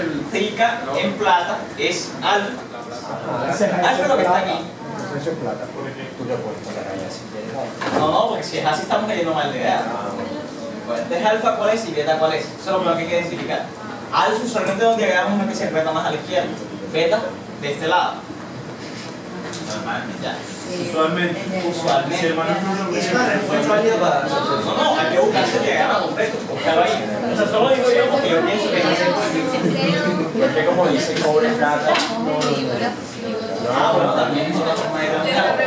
el silica en plata es alfa. Alfa es lo que está aquí. Eso es plata. Tú le puedes poner ahí así. No, porque si es así estamos cayendo mal de idea. Bueno, entonces alfa cuál es y beta cuál es. Eso es lo primero que hay que identificar. Alfa usualmente donde diagramos es una que se encuentra más a la izquierda. Beta de este lado. Normalmente ya. Usualmente. Usualmente. Si hermano Es válido para nosotros. No, hay que buscarse el diagrama completo, buscarlo ahí. O sea, solo digo yo porque yo pienso que no sé. Porque como dice cobre plata. Ah, bueno, también es otra forma de trabajar.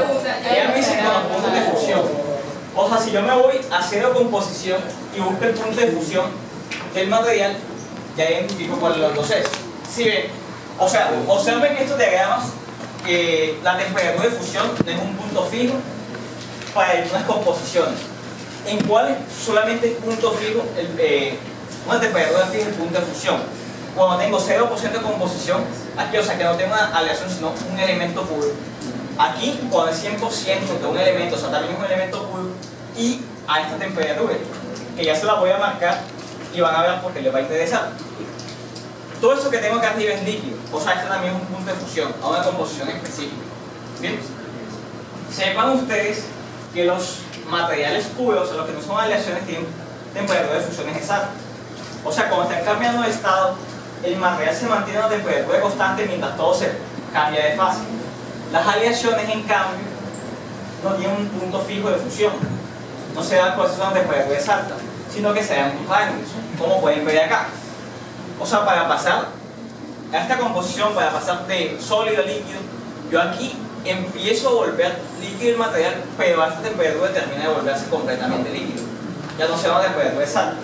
Ella me dice que los puntos de fusión. O sea, si yo me voy a cero composición y busco el punto de fusión del material, ya identifico cuál de los dos es. Si ven, o sea, observen que estos diagramas, la temperatura de fusión es un punto fijo para algunas composiciones. En cuáles solamente es punto fijo, una temperatura fija el punto de fusión. Cuando tengo 0% de composición, aquí, o sea, que no tengo una aleación, sino un elemento puro. Aquí, cuando es 100% de un elemento, o sea, también es un elemento puro, y a esta temperatura, que ya se la voy a marcar y van a ver porque les va a interesar. Todo eso que tengo acá arriba es líquido, o sea, este también es un punto de fusión, a una composición específica. ¿Bien? Sepan ustedes que los materiales puros, o sea, los que no son aleaciones, tienen temperatura de fusiones exactas. O sea, cuando están cambiando de estado, el material se mantiene a una temperatura constante mientras todo se cambia de fase. Las aleaciones, en cambio, no tienen un punto fijo de fusión. No se dan procesos a una temperatura exacta, sino que se dan rangos, como pueden ver acá. O sea, para pasar a esta composición, para pasar de sólido a líquido, yo aquí empiezo a volver líquido el material, pero a esta temperatura termina de volverse completamente líquido. Ya no se va a una temperatura exacta.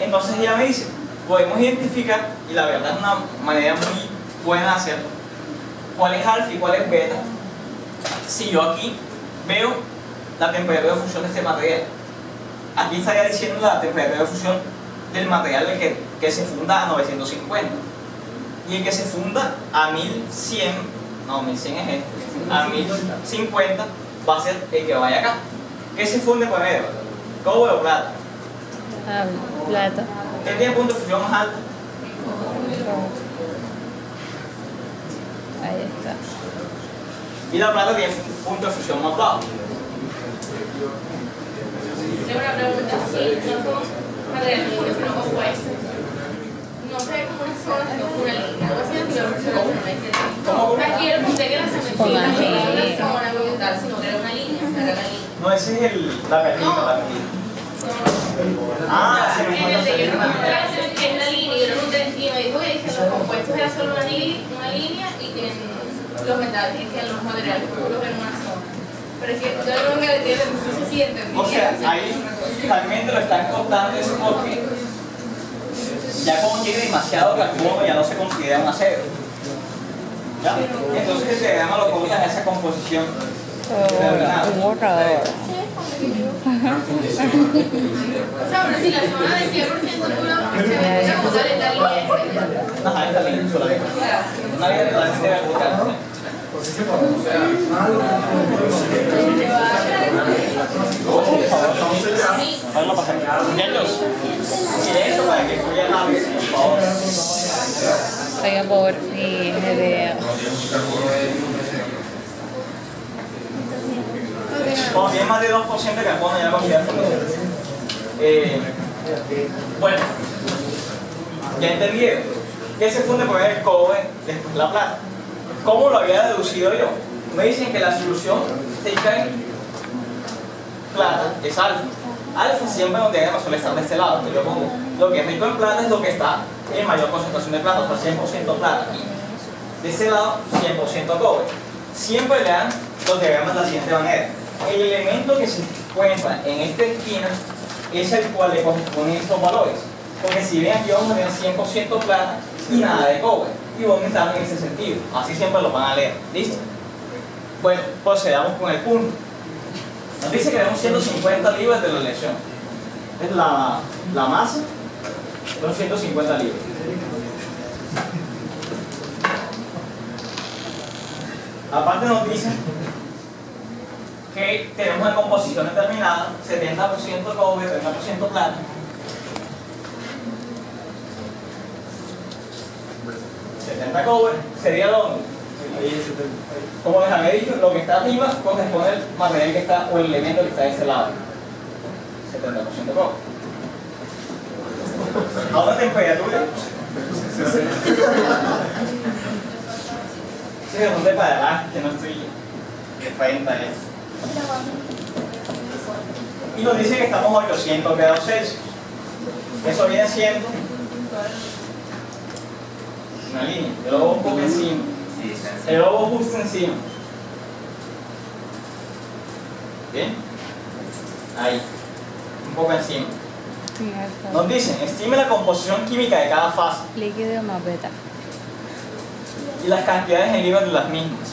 Entonces ella me dice, podemos identificar, y la verdad es una manera muy buena de hacerlo, cuál es alfa y cuál es beta, si yo aquí veo la temperatura de fusión de este material. Aquí estaría diciendo la temperatura de fusión del material que se funda a 950 y el que se funda a 1100, no, 1100 es este, a 1050 va a ser el que vaya acá. ¿Qué se funde primero? ¿Cobre o plata? Plata. ¿Qué tiene punto de fusión más alto? Ahí está. Y la plata tiene punto de fusión más bajo. Tengo una pregunta. Si no somos materiales puros, sino compuestos, no se ve como una zona, sino como una línea. Algo así, pero no me entiendo. Aquí el punto que la cementina no era una zona como tal, sino que era una línea. O sea, era la línea. No, ese es la perlita, la perlita. Ah, sí, en el de yo no me es la línea, y yo no me dijo que los compuestos era solo una línea y que los metales y que los materiales puros eran una zona. Pero es que yo nunca le entiendo, no sé si entendí. o sea, ahí también te lo están contando es porque ya como tiene demasiado carbono ya no se considera un acero. ¿Ya? Entonces el diagrama lo colocan en esa composición. Un borrador. O sea, pero si la zona de 100% puro se ve como tal en la línea. Ajá, esta línea solamente. Una línea totalmente vertical. Vamos a pasar. Muchachos, silencio para que fluya rápido, por favor. Oiga, por fin, idea. Como tiene más de 2% de carbono, ya lo consideran como bueno, ya entendieron que se funde por el cobre, después la plata. ¿Cómo lo había deducido yo? Me dicen que la solución rica en plata es alfa. Alfa siempre donde hay suele estar de este lado. Yo pongo lo que es rico en plata es lo que está en mayor concentración de plata, o sea, 100% plata. Y de este lado, 100% cobre. Siempre le dan los diagramas de la siguiente manera. El elemento que se encuentra en esta esquina es el cual le corresponden estos valores. Porque si ven aquí vamos a tener 100% plata y nada de cobre. Y va aumentando en ese sentido. Así siempre lo van a leer. ¿Listo? Bueno, procedamos con el punto. Nos dice que tenemos 150 libras de la aleación. Es la masa. Son 150 libras. Aparte nos dice que tenemos una composición determinada, 70% cobre, 30% plata. 70 cobre sería donde, como les había dicho, lo que está arriba corresponde al material que está o el elemento que está de ese lado. 70% cobre. ¿A una temperatura? Sí, de dónde para adelante, que no estoy de frente a eso. Y nos dice que estamos a 800 grados Celsius. Eso viene siendo una línea. El lobo un poco encima. El lobo justo encima. ¿Bien? Ahí. Un poco encima. Nos dicen, estime la composición química de cada fase Líquido más beta. y las cantidades en libras de las mismas.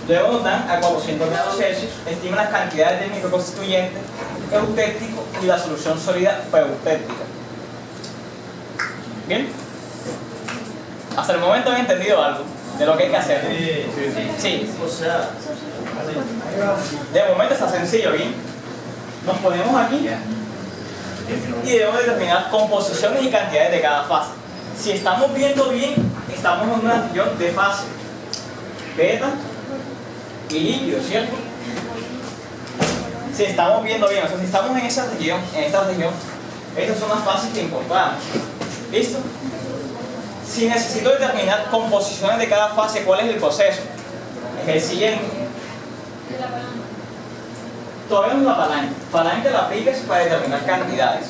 Luego nos dan a 400 grados Celsius, estima las cantidades del microconstituyente eutéptico y la solución sólida preeutéptica. ¿Bien? Hasta el momento han entendido algo de lo que hay que hacer. Sí. O sea, De momento está sencillo, ¿bien? Nos ponemos aquí y debemos determinar composiciones y cantidades de cada fase. Si estamos viendo bien, estamos en una región de fase beta y líquido, ¿cierto? Si estamos viendo bien, o sea, si estamos en esta región, estas son las fases que encontramos. ¿Listo? Si necesito determinar composiciones de cada fase, ¿cuál es el proceso? Es el siguiente. Todavía no es la palanca. Palanca la aplicas para determinar cantidades.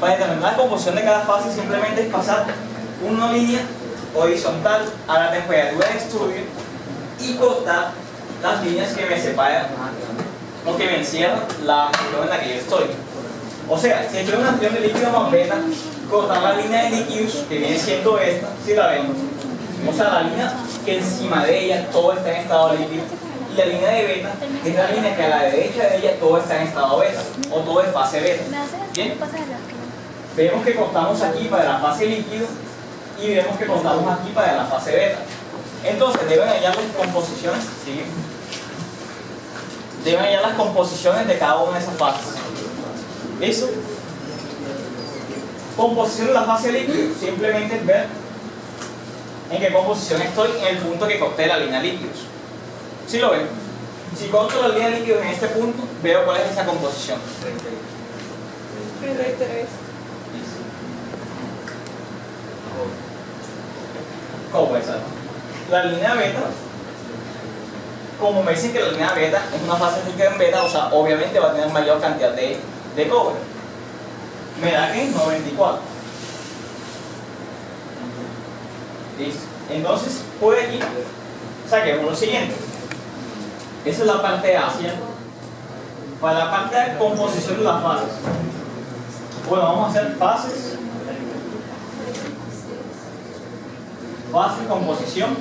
Para determinar la composición de cada fase simplemente es pasar una línea horizontal a la temperatura de estudio y cortar las líneas que me separan o que me encierran la región en la que yo estoy. O sea, si estoy en una región de líquido más beta, cortar la línea de líquidos que viene siendo esta, si la vemos. O sea, la línea que encima de ella todo está en estado líquido. Y la línea de beta es la línea que a la derecha de ella todo está en estado beta o todo es fase beta. ¿Bien? Vemos que cortamos aquí para la fase líquido y vemos que cortamos aquí para la fase beta. Entonces deben hallar las composiciones, ¿sigue? Deben hallar las composiciones de cada una de esas fases. ¿Listo? Composición de la fase líquido, simplemente es ver en qué composición estoy en el punto que corté la línea líquidos. ¿Sí lo ven? Si corto la línea líquidos en este punto, veo cuál es esa composición. 33. ¿Cómo es esa? La línea beta, como me dicen que la línea beta es una fase rica en beta, o sea, obviamente va a tener mayor cantidad de cobre. Me da que 94. Listo. Entonces, por aquí, saquemos lo siguiente. Esa es la parte A, ¿cierto? Para la parte de composición de las fases. Bueno, vamos a hacer fases. Fase, composición.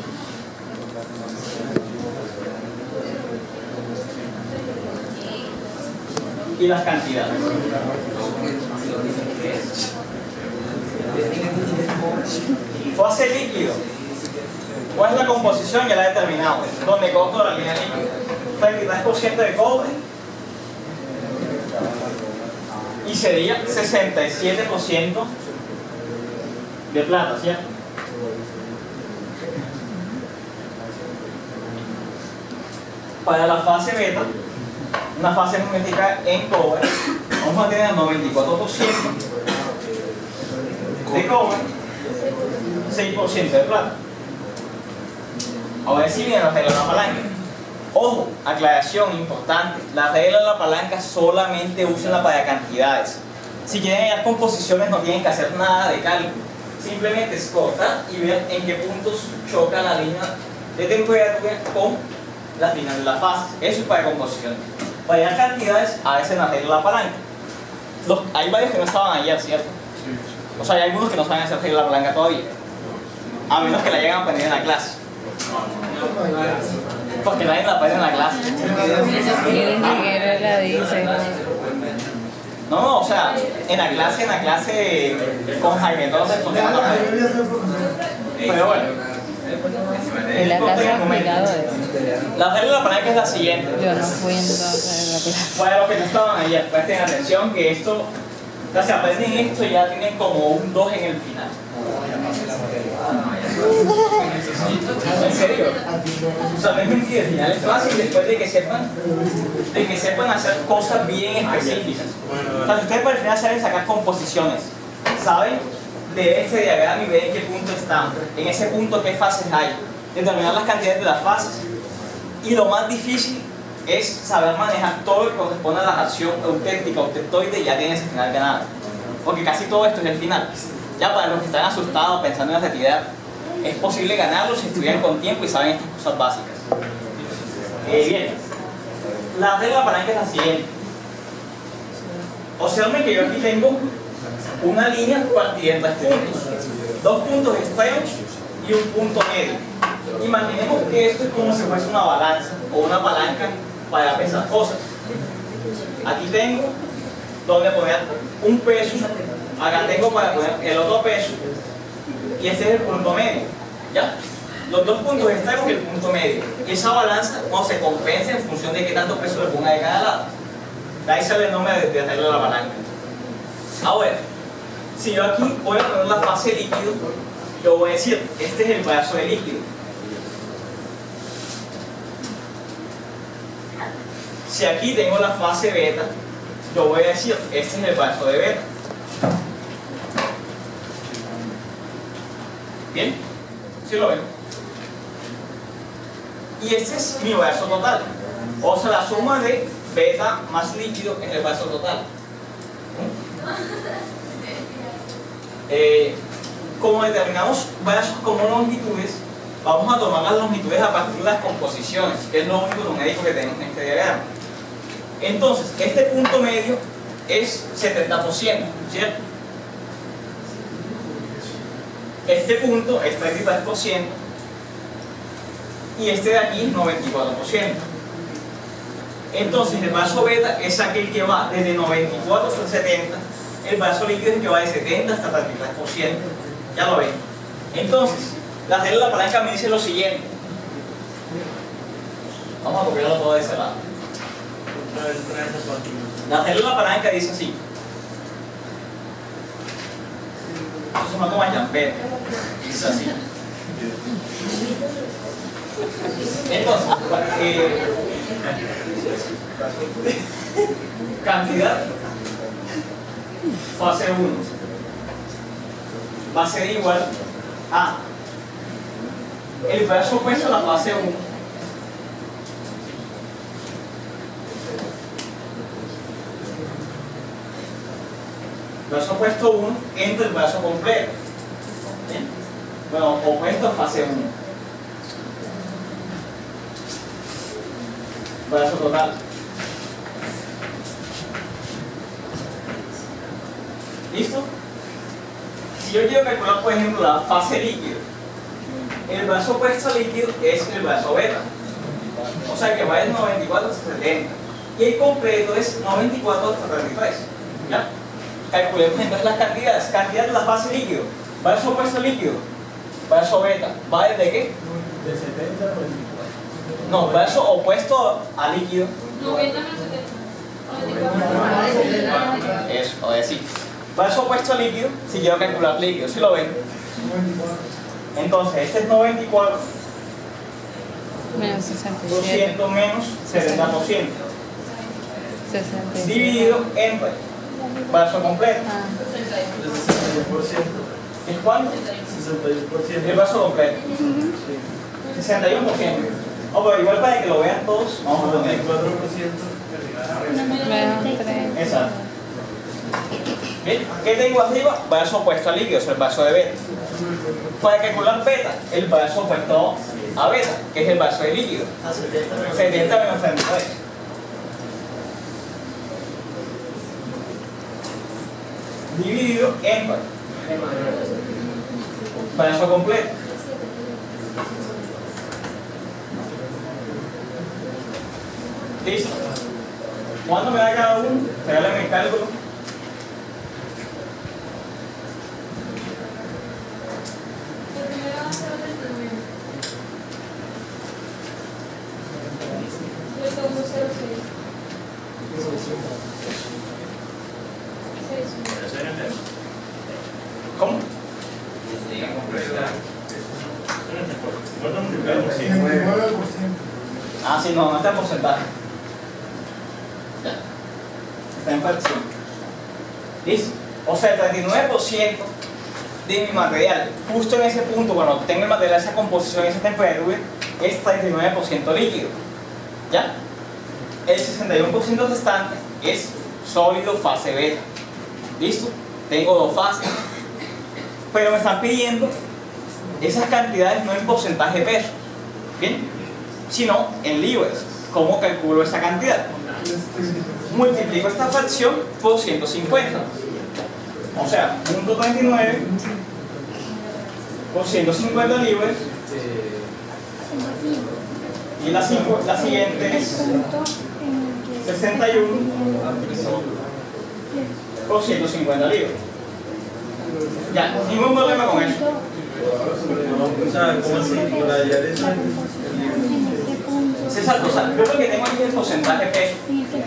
Y las cantidades. Fase líquido. ¿Cuál es la composición? Ya la he determinado. Donde corto la línea líquida. 33% de cobre. Y sería 67% de plata, ¿cierto? Para la fase beta, una fase hermética en cobre, vamos a tener 94% de cobre, 6% de plata. Ahora sí viene la regla de la palanca. Ojo, aclaración importante, la regla de la palanca solamente úsenla para cantidades. Si quieren hallar composiciones no tienen que hacer nada de cálculo, simplemente es cortar y ver en qué puntos choca la línea de temperatura con las líneas de la fase. Eso es para composición. Para hallar cantidades, a veces la regla de la palanca. Hay varios que no estaban ayer, ¿cierto? O sea, hay algunos que no saben hacer regla de la palanca todavía, a menos que la lleguen a aprender en la clase. Porque nadie la aprende en la clase. Y ni siquiera la dice. No, o sea, en la clase con Jaime, entonces, pero bueno. En la clase ha explicado eso. La regla de la palanca es la siguiente. Yo no fui entonces a la clase. Para los que no estaban ayer, presten atención que esto sea, si aprenden esto ya tienen como un 2 en el final. ¿En serio? O sea, no es mentira, al final es fácil después de que sepan hacer cosas bien específicas. O sea, si ustedes para el final saben sacar composiciones, saben de este diagrama y ven en qué punto están, en ese punto qué fases hay, determinar las cantidades de las fases. Y lo más difícil es saber manejar todo lo que corresponde a la reacción auténtica, autectoide, y ya tienen ese final ganado. Porque casi todo esto es el final. Ya para los que están asustados pensando en retirar, es posible ganarlo si estudian con tiempo y saben estas cosas básicas. Bien, la regla de la palanca es la siguiente. Observen que yo aquí tengo una línea partida en 3 puntos. 2 puntos extremos y un punto medio. Imaginemos que esto es como si fuese una balanza o una palanca para pesar cosas. Aquí tengo donde poner un peso, acá tengo para poner el otro peso, y este es el punto medio. ¿Ya? Los 2 puntos extremos y el punto medio. Y esa balanza no se compensa en función de qué tanto peso le ponga de cada lado. De ahí sale el nombre de hacerlo de la palanca. Ahora, si yo aquí voy a poner la fase líquido, yo voy a decir, este es el brazo de líquido. Si aquí tengo la fase beta, yo voy a decir, este es el brazo de beta. ¿Bien? ¿Sí lo ven? Y este es mi brazo total. O sea, la suma de beta más líquido es el brazo total. Como determinamos brazos como longitudes, vamos a tomar las longitudes a partir de las composiciones, que es lo único numérico que tenemos en este diagrama. Entonces, este punto medio es 70%, ¿cierto? Este punto es 33% y este de aquí es 94%. Entonces, el brazo beta es aquel que va desde 94 hasta 70, el brazo líquido es el que va de 70 hasta 33%. Ya lo ven. Entonces, la regla de la palanca me dice lo siguiente. Vamos a copiarlo todo de ese lado. La regla de la palanca dice así. Eso se llama como champeta. Dice así. Entonces, cantidad fase 1 va a ser igual a el brazo opuesto a la fase 1 brazo opuesto 1 entre el brazo completo. ¿Bien? Bueno, opuesto a fase 1 brazo total. ¿Listo? Si yo quiero calcular, por ejemplo, la fase líquido, el brazo opuesto al líquido es el brazo beta. O sea que va de 94 hasta 70. Y el completo es 94 hasta 33. ¿Ya? Calculemos entonces las cantidades. Cantidad de la fase líquido. Brazo opuesto al líquido. Brazo beta. ¿Va desde qué? De 70 a 94. No, brazo opuesto al líquido. 90 menos 70. Eso, es decir. Brazo opuesto al líquido, si quiero calcular líquido, ¿sí lo ven? Entonces, este es 94, Menos 67. 200 menos 70%, 67. dividido entre brazo completo. Ah, ¿Es cuánto? 61%. El brazo completo. 61%. Oh, pero igual para que lo vean todos, vamos a poner. 94%. menos 3. Exacto. ¿Bien? ¿Qué tengo arriba? Brazo opuesto al líquido, es el brazo de beta. Para calcular beta, el brazo opuesto a beta, que es el brazo de líquido. 70 menos 33. Dividido entre brazo completo. Listo. ¿Cuánto me da cada uno? Regálame el cálculo. está en porcentaje. Está en fracción. ¿Listo? O sea, el 39% de mi material, justo en ese punto, cuando tengo el material, esa composición, esa temperatura, es 39% líquido. ¿Ya? El 61% restante es sólido fase beta. ¿Listo? Tengo dos fases. Pero me están pidiendo esas cantidades no en porcentaje de peso, ¿bien? Sino en libras. ¿Cómo calculo esa cantidad? Multiplico esta fracción por 150. O sea, 0.39 por 150 libras. Y la siguiente es 61 por 150 libras. Ya, ningún problema con eso. O sea, ¿cómo así? Para hallar eso. Exacto, o sea, yo lo que tengo aquí es el porcentaje de peso.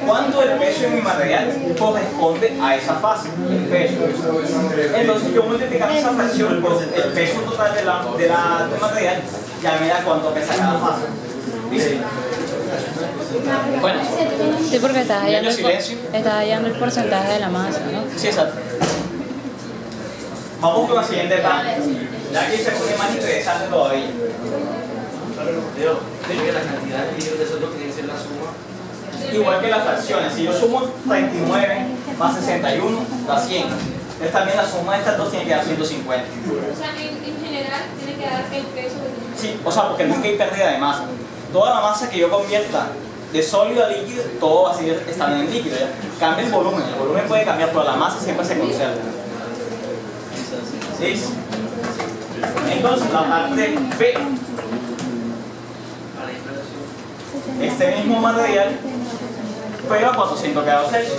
¿Cuánto del peso de mi material corresponde a esa fase? El peso. Entonces yo multiplicando esa fracción por el peso total del material, ya me da cuánto pesa cada fase. ¿Viste? Bueno. Sí, porque estás Silencio. hallando el porcentaje de la masa, ¿no? Sí, exacto. Vamos con la siguiente parte. Ya aquí se pone más interesante todavía. Digo que la cantidad de libros de eso es lo que tiene que ser la suma. Igual que las fracciones, si yo sumo 39 más 61 da 100. Entonces también la suma de estas dos tiene que dar 150. O sea, en general tiene que dar el peso de... Sí, o sea, porque nunca hay pérdida de masa. Toda la masa que yo convierta de sólido a líquido, todo va a seguir estando en líquido. ¿Ya? Cambia el volumen puede cambiar, pero la masa siempre se conserva. ¿Sí? Entonces la parte B, este mismo material, pero a 400 grados Celsius.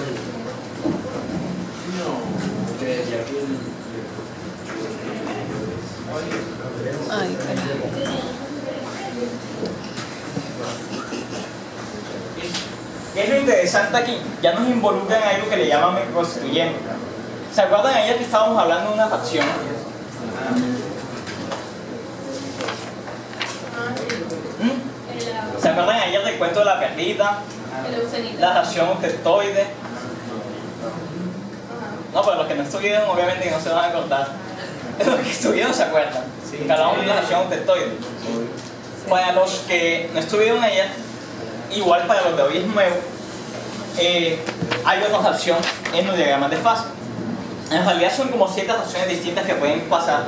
Ay, ¿Qué es lo interesante aquí? Ya nos involucra en algo que le llaman microconstituyente. ¿Se acuerdan ayer que estábamos hablando de una fracción? ¿Se acuerdan ayer del cuento de la perlita? El eucenita. La ración octetoide. No, pero los que no estuvieron obviamente no se van a acordar. Los que estuvieron se acuerdan. Que hablamos de la ración octetoide. Para los que no estuvieron ayer, igual para los de hoy es nuevo, hay otra fracción en los diagramas de fase. En realidad son como 7 fracciones distintas que pueden pasar,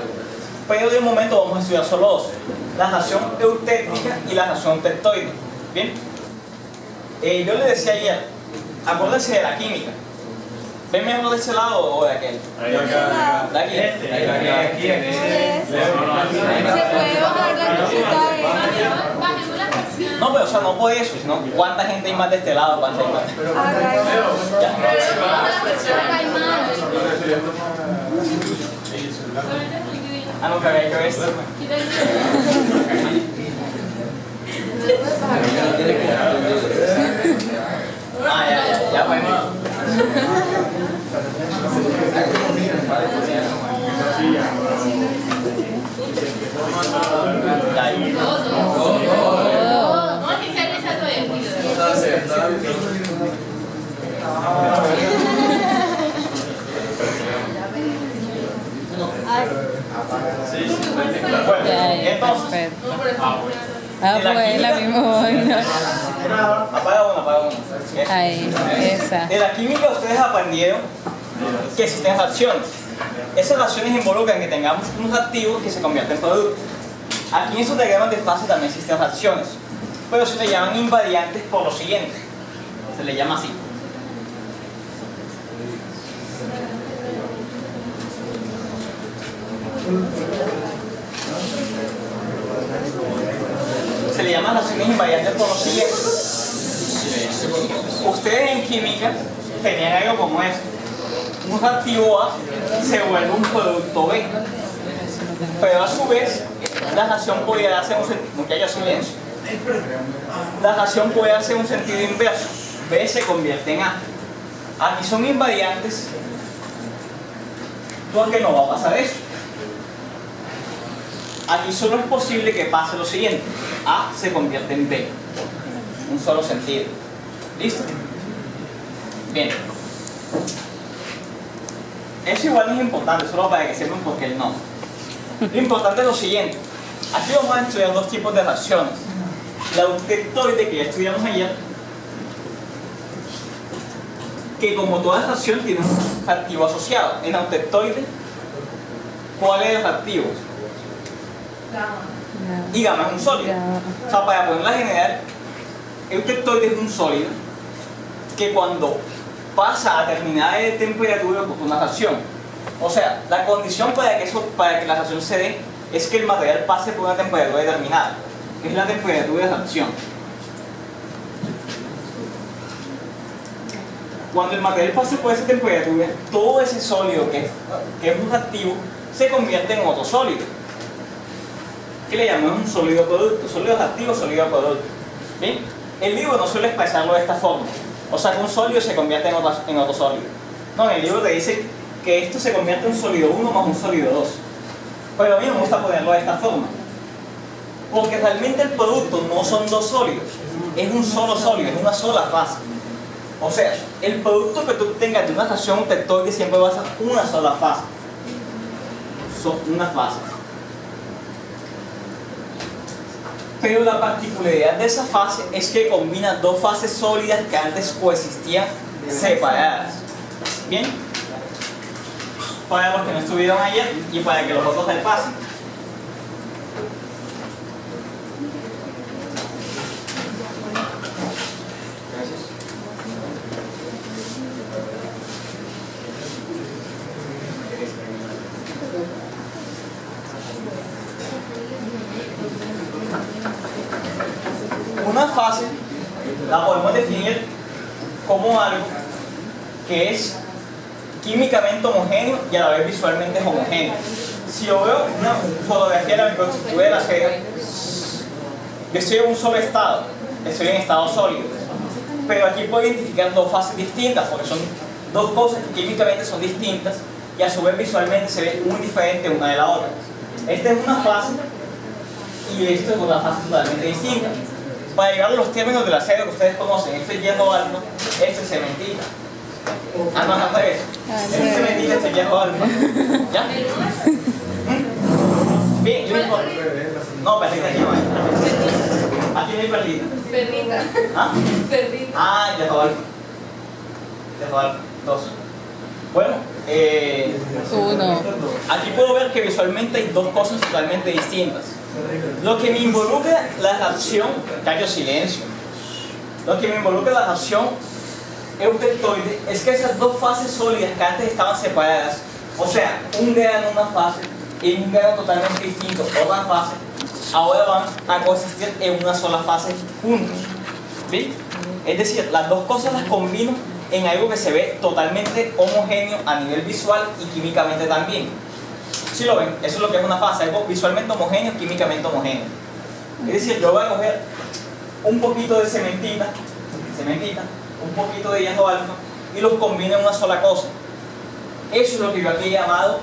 pero de momento vamos a estudiar solo dos: la ración eutética y la ración octetoide. Bien, yo les decía ayer, acuérdense de la química. ¿Ven mejor de ese lado o de aquel? Ahí acá. De aquí. Aquí. ¿Se puede bajar la cosita de... Bajemos la fracción. No, pero o sea, no por eso, sino cuánta gente hay más de este lado, cuánta hay más. Ya. Pero baja la fracción acá hay más. Ah, no, que había que ver esto. Quita el Ah, ya, bueno. No, es que se ha echado el Bueno, ya, ya, entonces, perfecto. No, por ejemplo. Ah, de la pues la química. misma vaina. apaga una. Ahí, esa. De la química ustedes aprendieron que existen reacciones. Esas reacciones involucran que tengamos un reactivo que se convierte en producto. Aquí en esos diagramas de fase también existen reacciones, pero se le llaman invariantes por lo siguiente. Se le llama así. Se le llaman reacciones invariantes por lo siguiente. Ustedes en química tenían algo como esto: un reactivo A se vuelve un producto B, pero a su vez la reacción puede darse un sentido inverso. B se convierte en A. Aquí son invariantes porque no va a pasar eso. Aquí solo es posible que pase lo siguiente: A se convierte en B. un solo sentido. ¿Listo? Bien. Eso igual no es importante, solo para que sepan por qué no. Lo importante es lo siguiente. Aquí vamos a estudiar dos tipos de reacciones. La eutectoide, que ya estudiamos ayer, que como toda reacción tiene un reactivo asociado. En la eutectoide, ¿cuál es el reactivo? Y gamma es un sólido. O sea, para ponerla general, eutectoide es un sólido que cuando pasa a determinada temperatura por una reacción, o sea, la condición para que la reacción se dé es que el material pase por una temperatura determinada, que es la temperatura de reacción. Cuando el material pase por esa temperatura, todo ese sólido que es un reactivo se convierte en otro sólido, que le llamamos un sólido producto, sólido reactivo, sólido producto. ¿Bien? El libro no suele expresarlo de esta forma, o sea que un sólido se convierte en otro sólido. No, en el libro te dice que esto se convierte en un sólido 1 más un sólido 2. Pero a mí me gusta ponerlo de esta forma, porque realmente el producto no son dos sólidos, es un solo sólido, es una sola fase. O sea, el producto que tú tengas de una reacción eutectoide siempre va a ser una sola fase. Una fase. Pero la particularidad de esa fase es que combina dos fases sólidas que antes coexistían separadas. ¿Bien? Para los que no estuvieron ayer y para que los otros repasen. Una fase la podemos definir como algo que es químicamente homogéneo y a la vez visualmente es homogéneo. Si yo veo una fotografía de la microestructura del acero, yo estoy en un solo estado, estoy en estado sólido, pero aquí puedo identificar dos fases distintas porque son dos cosas que químicamente son distintas y a su vez visualmente se ve muy diferente una de la otra. Esta es una fase y esto es otra fase totalmente distinta. Para llegar a los términos del acero que ustedes conocen, este es hierro alfa, este es cementita. Ah, no, al revés. Este es cementita, este es hierro alfa. ¿Ya? Bien, yo digo. No, perlita aquí no hay. Aquí no hay perlita. Perrita. ¿Ah? Perrita. Ah, hierro alfa. Hierro alfa, 2. Bueno, Uno. aquí puedo ver que visualmente hay dos cosas totalmente distintas. Lo que me involucra la reacción, callo silencio, lo que me involucra la reacción eutectoide es que esas dos fases sólidas que antes estaban separadas, o sea, un grano en una fase y un grano totalmente distinto, otra fase, ahora van a coexistir en una sola fase juntos. ¿Sí? Es decir, las dos cosas las combino en algo que se ve totalmente homogéneo a nivel visual y químicamente también. ¿Sí lo ven? Eso es lo que es una fase, algo visualmente homogéneo, químicamente homogéneo. Es decir, yo voy a coger un poquito de cementita, un poquito de hierro alfa y los combino en una sola cosa. Eso es lo que yo aquí he llamado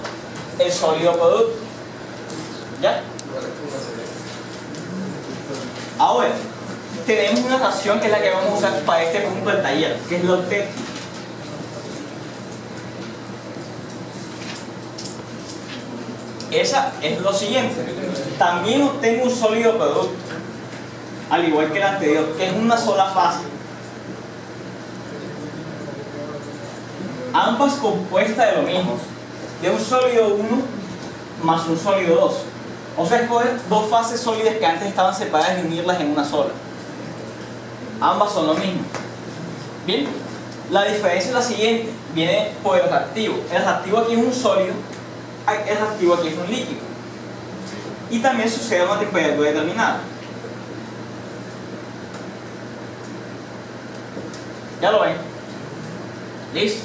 el sólido producto. ¿Ya? Ahora, tenemos una reacción que es la que vamos a usar para este punto del taller, que es la octet. Esa es lo siguiente. También obtengo un sólido producto, al igual que el anterior, que es una sola fase. Ambas compuestas de lo mismo, de un sólido 1 más un sólido 2. O sea, escoger dos fases sólidas que antes estaban separadas y unirlas en una sola. Ambas son lo mismo. Bien, la diferencia es la siguiente, viene por el reactivo. El reactivo aquí es un sólido, el reactivo aquí es un líquido. Y también sucede a una temperatura determinada. ¿Ya lo ven? ¿Listo?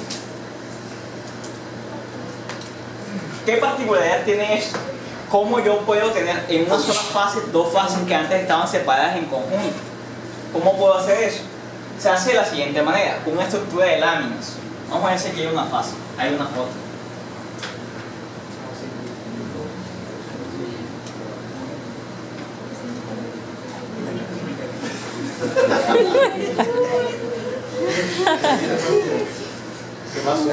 ¿Qué particularidad tiene esto? ¿Cómo yo puedo tener en una sola fase dos fases que antes estaban separadas en conjunto? ¿Cómo puedo hacer eso? Se hace de la siguiente manera, con una estructura de láminas. Vamos a ver si aquí hay una fase, hay una foto. ¿Qué pasó?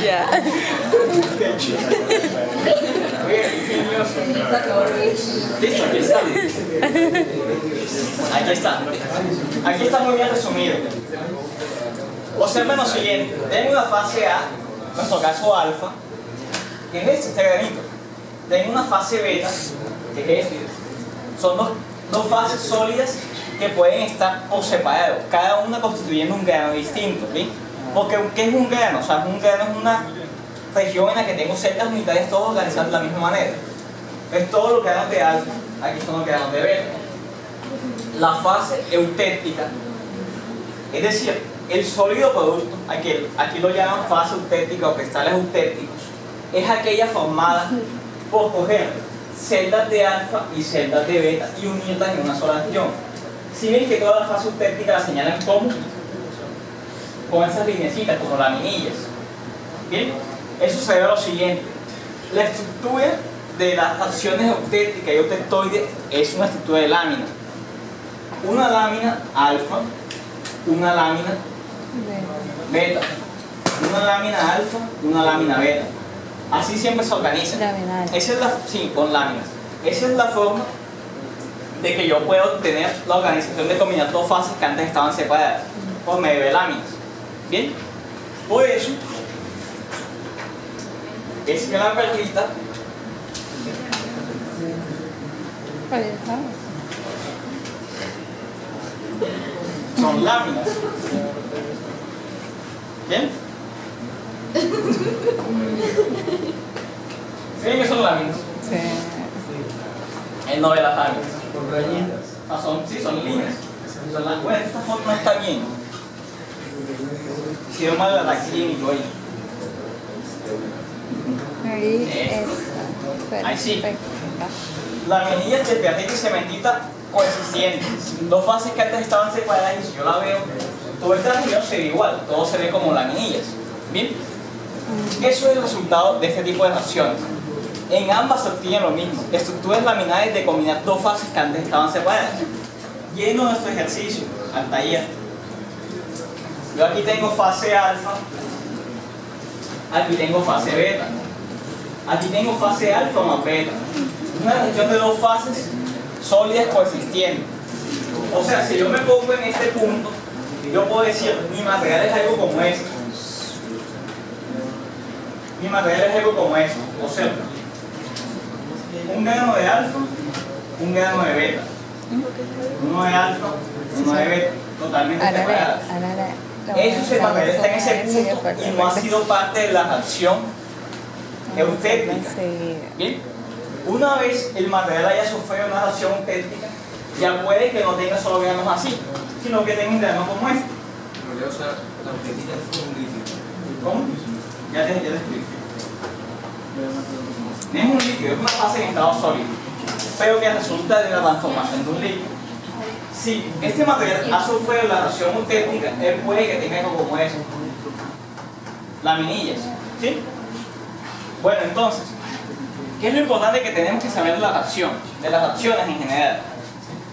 Ya. Listo, aquí está. Aquí está. Aquí está muy bien resumido. Observen lo siguiente. Tengo una fase A, en nuestro caso alfa, que es este granito. Tengo una fase beta, que es este. Son dos fases sólidas que pueden estar por separado, cada una constituyendo un grano distinto, ¿sí? Porque ¿qué es un grano? O sea, un grano es una región en la que tengo celdas unitarias todas organizadas de la misma manera. Es todos los granos de alfa, aquí son los granos de beta. La fase eutéptica, es decir, el sólido producto, aquí lo llaman fase eutéptica o cristales eutépticos, es aquella formada por coger celdas de alfa y celdas de beta y unirlas en una sola región. Si ven que toda la fase eutéptica la señalan como con esas lineecitas, como laminillas. Bien, eso se debe a lo siguiente. La estructura de las acciones eutépticas y eutectoides es una estructura de lámina. Una lámina alfa, una lámina beta, una lámina alfa y una lámina beta. Así siempre se organiza. Esa es sí, con láminas. Esa es la forma de que yo puedo obtener la organización de combinar dos fases que antes estaban separadas por medio de láminas. Bien, por eso es que la perlita son láminas. ¿Bien? ¿Sí que son láminas? Sí. Él no ve las láminas. Ah, sí, son líneas. Bueno, esta foto no está bien. Hicieron mal la clínica ahí. Ahí sí. Laminillas de ferrita y cementita coexistentes. Dos fases que antes estaban separadas y si yo la veo, toda esta región se ve igual, todo se ve como laminillas. Bien, eso es el resultado de este tipo de reacciones. En ambas se obtiene lo mismo, estructuras laminares de combinar dos fases que antes estaban separadas. Lleno nuestro ejercicio al taller. Yo aquí tengo fase alfa, aquí tengo fase beta, aquí tengo fase alfa más beta. Una región de dos fases sólidas coexistiendo. O sea, si yo me pongo en este punto, yo puedo decir, mi material es algo como esto. Mi material es algo como esto. O sea, un grano de alfa, un grano de beta. Uno de alfa, uno de beta, totalmente separados. Ese material está en ese punto y no ha sido parte de la reacción eutéptica. Bien, una vez el material haya sufrido una reacción eutéptica, ya puede que no tenga solo granos así, sino que tenga un grano como este. O sea, la eutética es un líquido. ¿Cómo? Ya te explico. No es un líquido, es una fase en estado sólido, pero que resulta de la transformación de un líquido. Si este material ha sufrido la reacción eutéptica, él puede que tenga algo como eso. Laminillas. ¿Sí? Bueno, entonces, ¿qué es lo importante que tenemos que saber de la reacción? De las reacciones en general,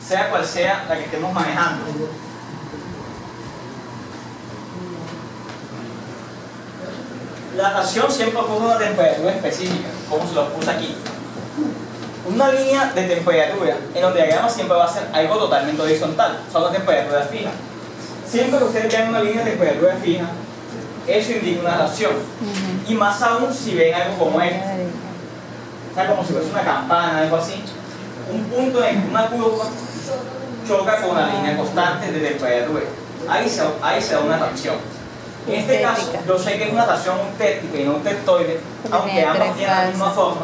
sea cual sea la que estemos manejando. La reacción siempre ocurre a una temperatura específica, como se lo puse aquí. Una línea de temperatura en los diagramas siempre va a ser algo totalmente horizontal, son las temperaturas fijas. Siempre que ustedes vean una línea de temperatura fija, eso indica una reacción. Y más aún si ven algo como esto. O sea, como si fuese una campana, algo así. Un punto en que una curva choca con una línea constante de temperatura. Ahí se da una reacción. En este caso, yo sé que es una reacción eutéptica y no eutectoide, aunque ambas tienen la misma forma,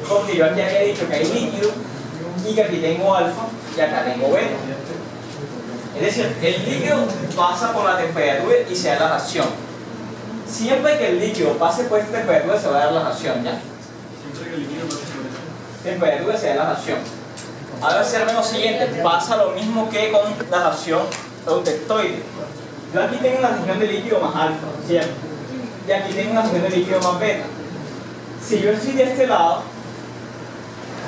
porque yo aquí había dicho que hay líquido y que aquí tengo alfa y acá tengo beta. Es decir, el líquido pasa por la temperatura y se da la reacción. Siempre que el líquido pase por esta temperatura se va a dar la reacción, ¿ya? Siempre que el líquido pase por esta temperatura se da la reacción. Ahora observen lo siguiente, pasa lo mismo que con la reacción eutectoide. Yo aquí tengo una región de líquido más alfa, ¿cierto? Y aquí tengo una región de líquido más beta. Si yo estoy de este lado,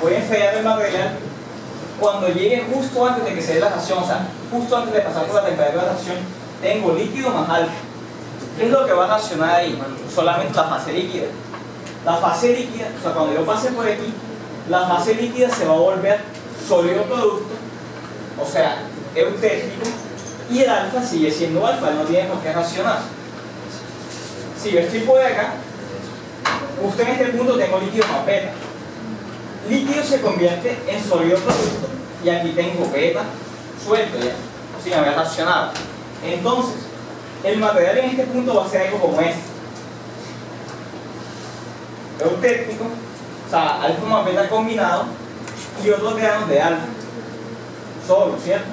voy a enfriar el material cuando llegue justo antes de que se dé la reacción, o sea, justo antes de pasar por la temperatura de reacción, tengo líquido más alfa. ¿Qué es lo que va a reaccionar ahí? Solamente la fase líquida. La fase líquida, o sea, cuando yo pase por aquí, la fase líquida se va a volver sólido producto, o sea, eutérmico, y el alfa sigue siendo alfa, no tiene por qué reaccionar. Si yo estoy por acá, justo en este punto tengo líquido más beta. Líquido se convierte en sólido producto y aquí tengo beta suelto ya, sin haber reaccionado. Entonces, el material en este punto va a ser algo como este. Eutérmico, o sea, alfa más beta combinado y otros granos de alfa. Solo, ¿cierto?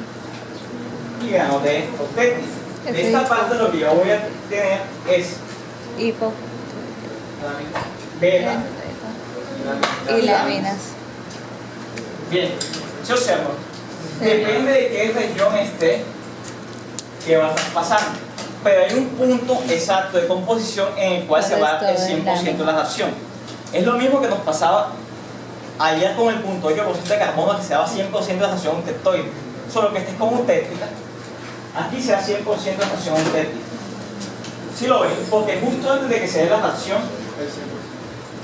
Y granos de eutérmico. De esta parte lo que yo voy a tener es Hipo beta y láminas. Bien, se observa. Depende de qué región esté que va a estar pasando. Pero hay un punto exacto de composición en el cual se va a dar el 100% de la reacción. Es lo mismo que nos pasaba ayer con el punto 8% de carbono, que se daba 100% de la reacción eutectoide. Solo que este es como eutérmica. Aquí se da 100% de la reacción eutérmica. ¿Sí lo ven? Porque justo antes de que se dé la reacción,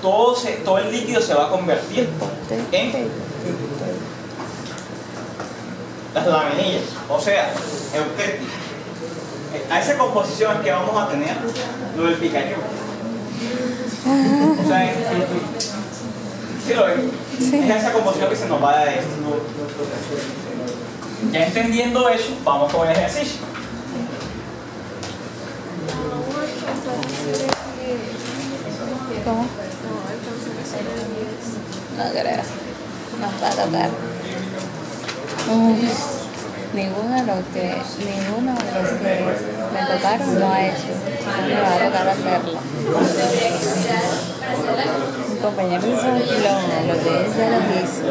todo el líquido se va a convertir en las laminillas, o sea, eutérmica. A esa composición es que vamos a tener lo del Pikachu. O sea, ¿sí lo ven? Es a esa composición que se nos va a dar esto. Ya entendiendo eso, vamos con el ejercicio. ¿Cómo? No creo. Nos va a tocar. Ninguno de los que me tocaron lo ha hecho. Me va a tocar hacerlo. Mi compañero hizo un plomo, lo que es ya lo hizo.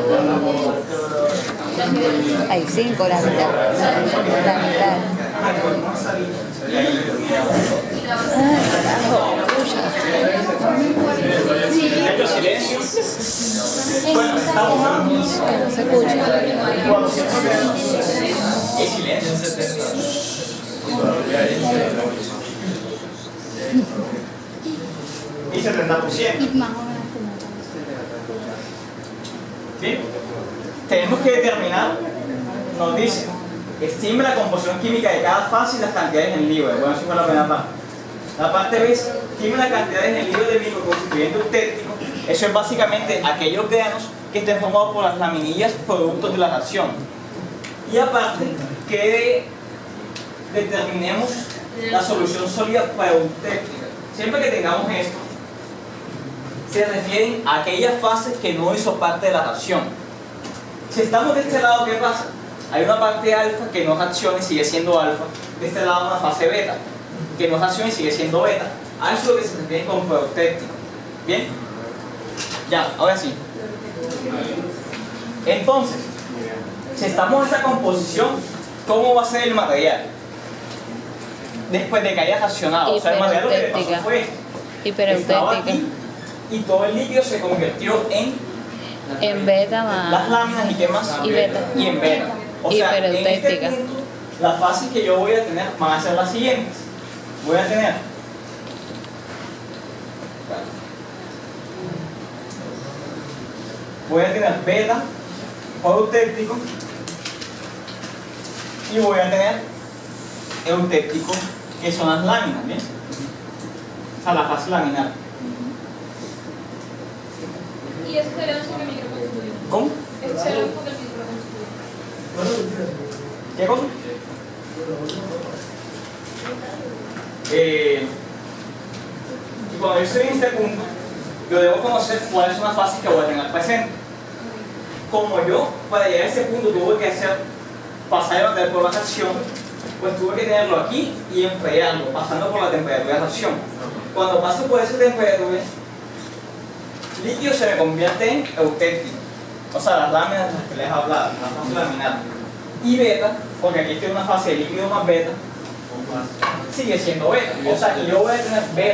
Uno, dos. Hay 5 la mitad. La mitad. Ay, carajo. Muchachos, silencio. Bueno, estamos Que no se escucha. en silencio. Y 70%. ¿Sí? Tenemos que determinar, nos dice, estime la composición química de cada fase y las cantidades en libres. Bueno, eso fue la primera parte. La parte B es, estime las cantidades en libres de microconstituyente eutérmico. Eso es básicamente aquellos granos que estén formados por las laminillas productos de la reacción. Y aparte, que determinemos la solución sólida para eutérmica. Siempre que tengamos esto, se refieren a aquellas fases que no hizo parte de la reacción. Si estamos de este lado, ¿qué pasa? Hay una parte alfa que no reacciona y sigue siendo alfa. De este lado una fase beta, que no reacciona y sigue siendo beta. A eso es lo que se refiere con eutérmico. ¿Bien? Ya, ahora sí. Entonces, si estamos en esta composición, ¿cómo va a ser el material? Después de que haya reaccionado. O sea, el material lo que le pasó fue esto. Estaba aquí y todo el líquido se convirtió en beta más. las láminas y qué más. Y beta. Y en beta. O sea, en este Hipereutética. punto, las fases que yo voy a tener van a ser las siguientes. Voy a tener beta, eutérmico, y voy a tener eutérmico, que son las láminas, ¿bien? O sea, la fase laminar. Y eso sería sobre el microconstruido. ¿Cómo? Eso sería un poco el microconstruido. ¿Qué cosa? Y cuando yo estoy en este punto, yo debo conocer cuáles son las fases que voy a tener presente. Como yo, para llegar a ese punto, tuve que pasar el material por la reacción, pues tuve que tenerlo aquí y enfriarlo, pasando por la temperatura de reacción. Cuando paso por esa temperatura, el líquido se me convierte en eutérmico. O sea, las láminas de las que les he hablado, la fase laminar. Y beta, porque aquí estoy en una fase de líquido más beta, sigue siendo beta. O sea, y yo voy a tener beta.